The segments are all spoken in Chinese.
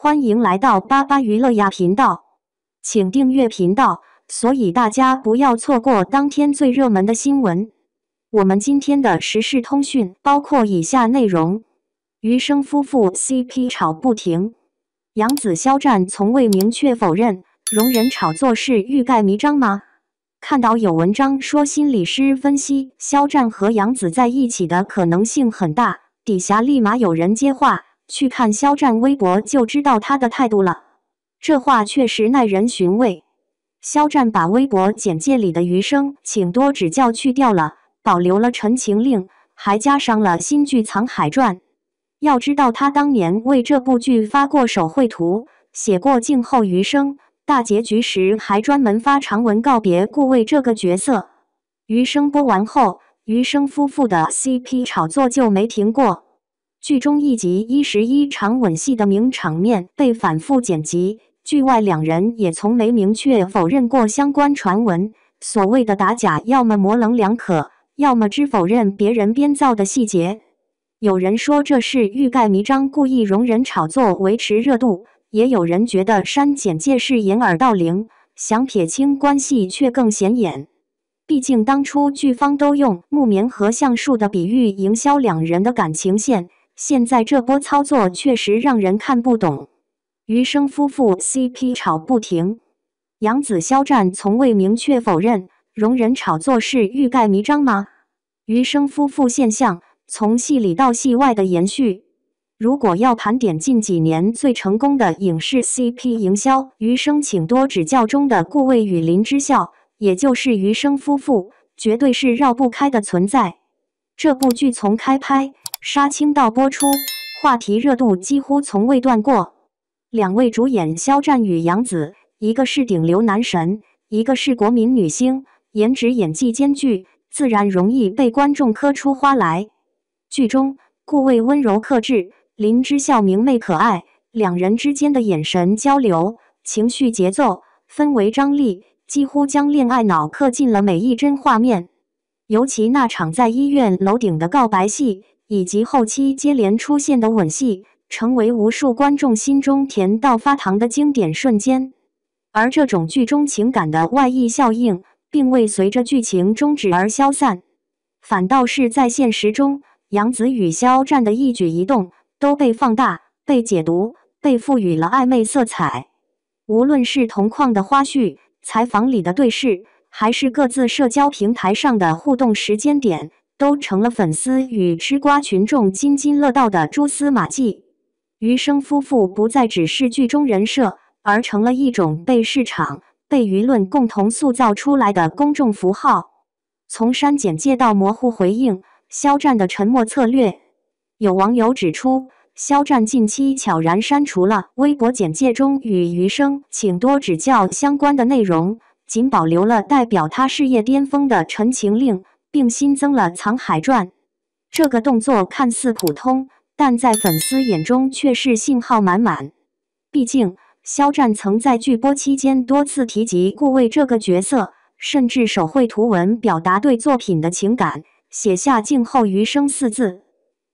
欢迎来到巴巴娱乐呀频道，请订阅频道，所以大家不要错过当天最热门的新闻。我们今天的时事通讯包括以下内容：余生夫妇 CP 吵不停，杨紫肖战从未明确否认，容人炒作是欲盖弥彰吗？看到有文章说心理师分析肖战和杨紫在一起的可能性很大，底下立马有人接话，去看肖战微博就知道他的态度了。这话确实耐人寻味。肖战把微博简介里的余生请多指教去掉了，保留了陈情令，还加上了新剧《藏海传》。要知道他当年为这部剧发过手绘图，写过静候余生，大结局时还专门发长文告别顾魏这个角色。余生播完后，余生夫妇的 CP 炒作就没停过。剧中一集11场吻戏的名场面被反复剪辑，剧外两人也从没明确否认过相关传闻。所谓的打假，要么模棱两可，要么只否认别人编造的细节。有人说这是欲盖弥彰，故意容人炒作维持热度，也有人觉得删简介是掩耳盗铃，想撇清关系却更显眼。毕竟当初剧方都用木棉和橡树的比喻营销两人的感情线，现在这波操作确实让人看不懂。余生夫妇 CP 炒不停，杨紫肖战从未明确否认，容人炒作是欲盖弥彰吗？余生夫妇现象从戏里到戏外的延续。如果要盘点近几年最成功的影视 CP 营销，余生请多指教中的顾魏与林之孝，也就是余生夫妇，绝对是绕不开的存在。这部剧从开拍、杀青到播出，话题热度几乎从未断过。两位主演肖战与杨紫，一个是顶流男神，一个是国民女星，颜值演技兼具，自然容易被观众磕出花来。剧中顾魏温柔克制，林之孝明媚可爱，两人之间的眼神交流、情绪节奏、氛围张力，几乎将恋爱脑刻进了每一帧画面。尤其那场在医院楼顶的告白戏，以及后期接连出现的吻戏，成为无数观众心中甜到发糖的经典瞬间。而这种剧中情感的外溢效应，并未随着剧情终止而消散，反倒是在现实中，杨紫与肖战的一举一动都被放大、被解读、被赋予了暧昧色彩。无论是同框的花絮、采访里的对视，还是各自社交平台上的互动时间点，都成了粉丝与吃瓜群众津津乐道的蛛丝马迹。余生夫妇不再只是剧中人设，而成了一种被市场、被舆论共同塑造出来的公众符号。从删简介到模糊回应，肖战的沉默策略。有网友指出，肖战近期悄然删除了微博简介中与余生请多指教相关的内容，仅保留了代表他事业巅峰的陈情令，并新增了藏海传。这个动作看似普通，但在粉丝眼中却是信号满满。毕竟，肖战曾在剧播期间多次提及顾魏这个角色，甚至手绘图文表达对作品的情感，写下静候余生4字。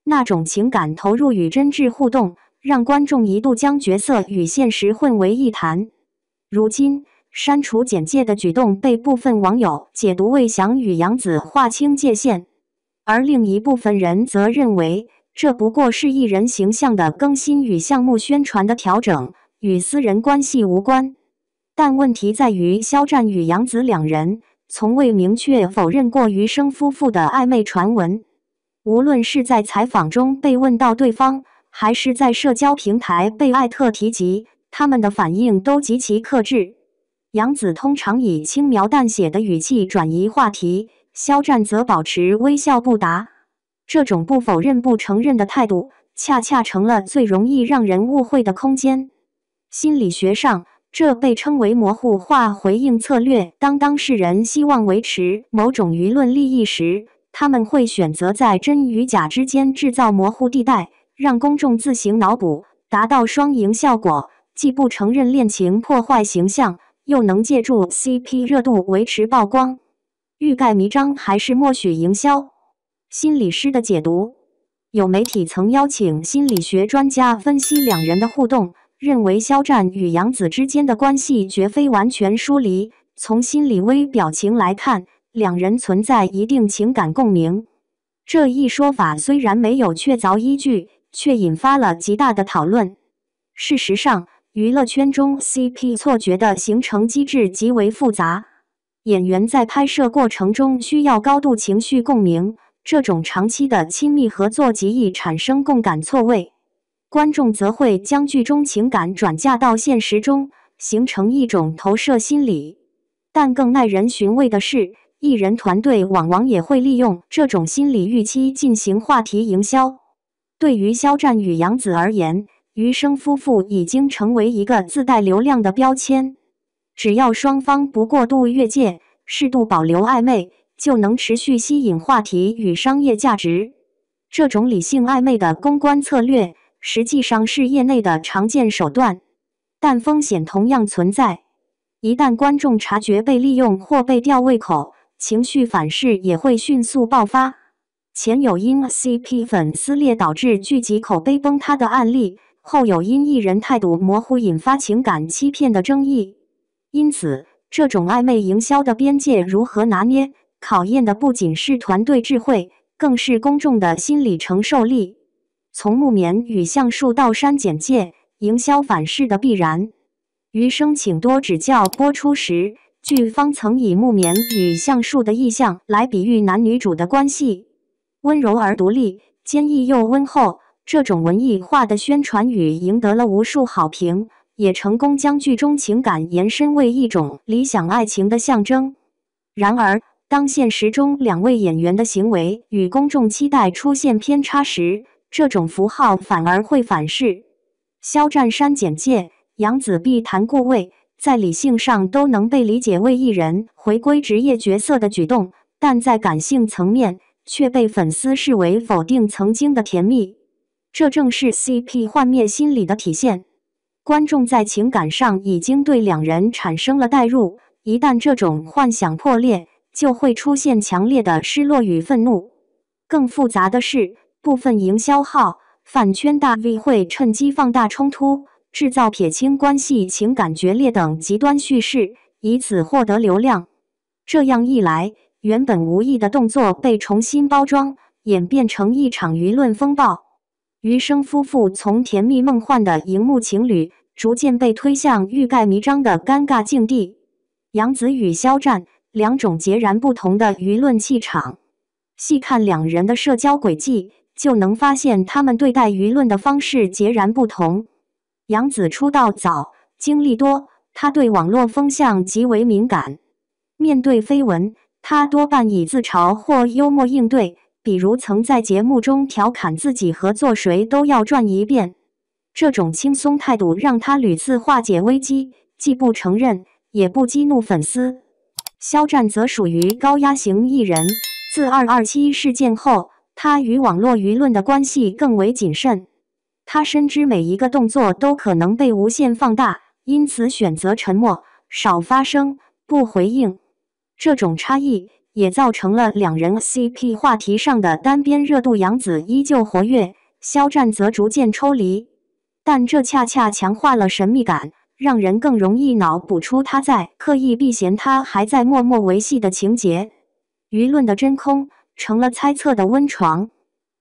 那种情感投入与真挚互动，让观众一度将角色与现实混为一谈。如今，删除简介的举动被部分网友解读为想与杨紫划清界限，而另一部分人则认为，这不过是艺人形象的更新与项目宣传的调整，与私人关系无关。但问题在于，肖战与杨紫两人从未明确否认过余生夫妇的暧昧传闻。无论是在采访中被问到对方，还是在社交平台被艾特提及，他们的反应都极其克制。杨紫通常以轻描淡写的语气转移话题，肖战则保持微笑不答。这种不否认不承认的态度，恰恰成了最容易让人误会的空间。心理学上，这被称为模糊化回应策略。当当事人希望维持某种舆论利益时，他们会选择在真与假之间制造模糊地带，让公众自行脑补，达到双赢效果，既不承认恋情破坏形象，又能借助 CP 热度维持曝光。欲盖弥彰还是默许营销？心理师的解读。有媒体曾邀请心理学专家分析两人的互动，认为肖战与杨紫之间的关系绝非完全疏离。从心理微表情来看，两人存在一定情感共鸣。这一说法虽然没有确凿依据，却引发了极大的讨论。事实上，娱乐圈中 CP 错觉的形成机制极为复杂，演员在拍摄过程中需要高度情绪共鸣，这种长期的亲密合作极易产生共感错位。观众则会将剧中情感转嫁到现实中，形成一种投射心理。但更耐人寻味的是，艺人团队往往也会利用这种心理预期进行话题营销。对于肖战与杨紫而言，余生夫妇已经成为一个自带流量的标签。只要双方不过度越界，适度保留暧昧，就能持续吸引话题与商业价值。这种理性暧昧的公关策略，实际上是业内的常见手段，但风险同样存在。一旦观众察觉被利用或被吊胃口，情绪反噬也会迅速爆发。前有因 CP 粉撕裂导致剧集口碑崩塌的案例，后有因艺人态度模糊引发情感欺骗的争议。因此，这种暧昧营销的边界如何拿捏，考验的不仅是团队智慧，更是公众的心理承受力。从木棉与橡树到删简介，营销反噬的必然。余生请多指教播出时，剧方曾以木棉与橡树的意象来比喻男女主的关系，温柔而独立，坚毅又温厚。这种文艺化的宣传语赢得了无数好评，也成功将剧中情感延伸为一种理想爱情的象征。然而，当现实中两位演员的行为与公众期待出现偏差时，这种符号反而会反噬。肖战删简介，杨紫避谈顾位，在理性上都能被理解为艺人回归职业角色的举动，但在感性层面却被粉丝视为否定曾经的甜蜜。这正是 CP 幻灭心理的体现。观众在情感上已经对两人产生了代入，一旦这种幻想破裂，就会出现强烈的失落与愤怒。更复杂的是，部分营销号、饭圈大 V 会趁机放大冲突，制造撇清关系、情感决裂等极端叙事，以此获得流量。这样一来，原本无意的动作被重新包装，演变成一场舆论风暴。余生夫妇从甜蜜梦幻的荧幕情侣，逐渐被推向欲盖弥彰的尴尬境地。杨紫与肖战，两种截然不同的舆论气场。细看两人的社交轨迹，就能发现他们对待舆论的方式截然不同。杨紫出道早，经历多，她对网络风向极为敏感。面对绯闻，她多半以自嘲或幽默应对，比如曾在节目中调侃自己合作谁都要转一遍。这种轻松态度让她屡次化解危机，既不承认，也不激怒粉丝。肖战则属于高压型艺人，自227事件后，他与网络舆论的关系更为谨慎。他深知每一个动作都可能被无限放大，因此选择沉默，少发声，不回应。这种差异也造成了两人 CP 话题上的单边热度，杨紫依旧活跃，肖战则逐渐抽离。但这恰恰强化了神秘感，让人更容易脑补出他在刻意避嫌，他还在默默维系的情节。舆论的真空成了猜测的温床。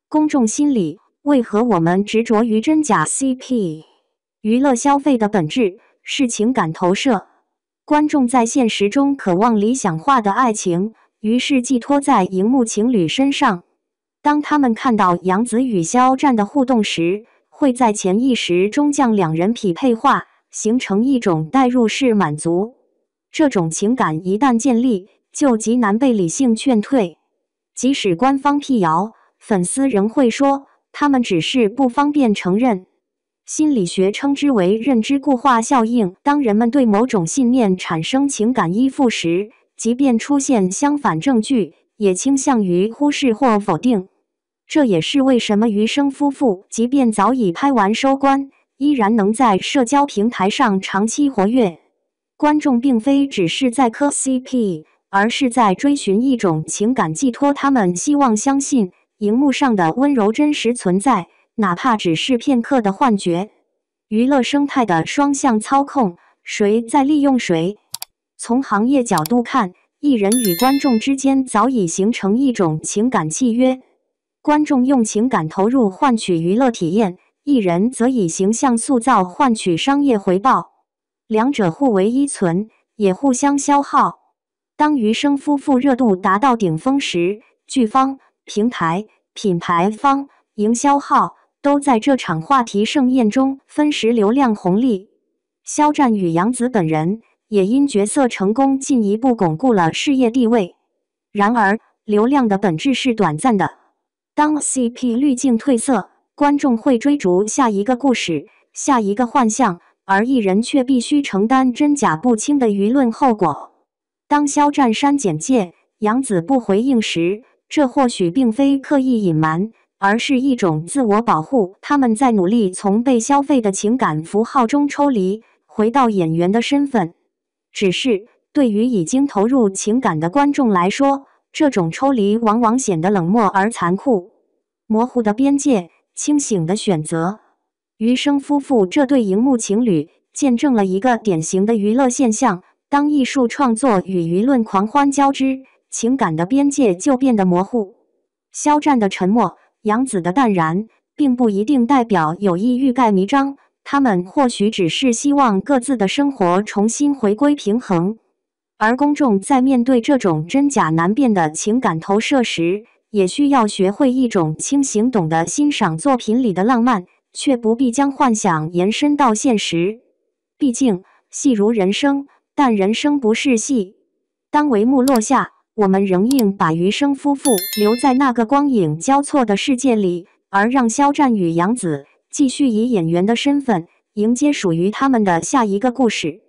公众心理，为何我们执着于真假 CP？ 娱乐消费的本质是情感投射。观众在现实中渴望理想化的爱情，于是寄托在荧幕情侣身上。当他们看到杨紫与肖战的互动时，会在潜意识中将两人匹配化，形成一种代入式满足。这种情感一旦建立，就极难被理性劝退。即使官方辟谣，粉丝仍会说他们只是不方便承认。心理学称之为认知固化效应。当人们对某种信念产生情感依附时，即便出现相反证据，也倾向于忽视或否定。这也是为什么余生夫妇即便早已拍完收官，依然能在社交平台上长期活跃。观众并非只是在磕 CP， 而是在追寻一种情感寄托，他们希望相信荧幕上的温柔真实存在，哪怕只是片刻的幻觉。娱乐生态的双向操控，谁在利用谁？从行业角度看，艺人与观众之间早已形成一种情感契约，观众用情感投入换取娱乐体验，艺人则以形象塑造换取商业回报，两者互为依存，也互相消耗。当余生夫妇热度达到顶峰时，剧方、平台、品牌方、营销号都在这场话题盛宴中分食流量红利。肖战与杨紫本人也因角色成功进一步巩固了事业地位。然而，流量的本质是短暂的。当 CP 滤镜褪色，观众会追逐下一个故事、下一个幻象，而艺人却必须承担真假不清的舆论后果。当肖战删简介，杨紫不回应时，这或许并非刻意隐瞒，而是一种自我保护。他们在努力从被消费的情感符号中抽离，回到演员的身份。只是，对于已经投入情感的观众来说，这种抽离往往显得冷漠而残酷。模糊的边界，清醒的选择。余生夫妇这对荧幕情侣，见证了一个典型的娱乐现象：当艺术创作与舆论狂欢交织，情感的边界就变得模糊。肖战的沉默，杨紫的淡然，并不一定代表有意欲盖弥彰，他们或许只是希望各自的生活重新回归平衡。而公众在面对这种真假难辨的情感投射时，也需要学会一种清醒，懂得欣赏作品里的浪漫，却不必将幻想延伸到现实。毕竟，戏如人生，但人生不是戏。当帷幕落下，我们仍应把余生夫妇留在那个光影交错的世界里，而让肖战与杨紫继续以演员的身份迎接属于他们的下一个故事。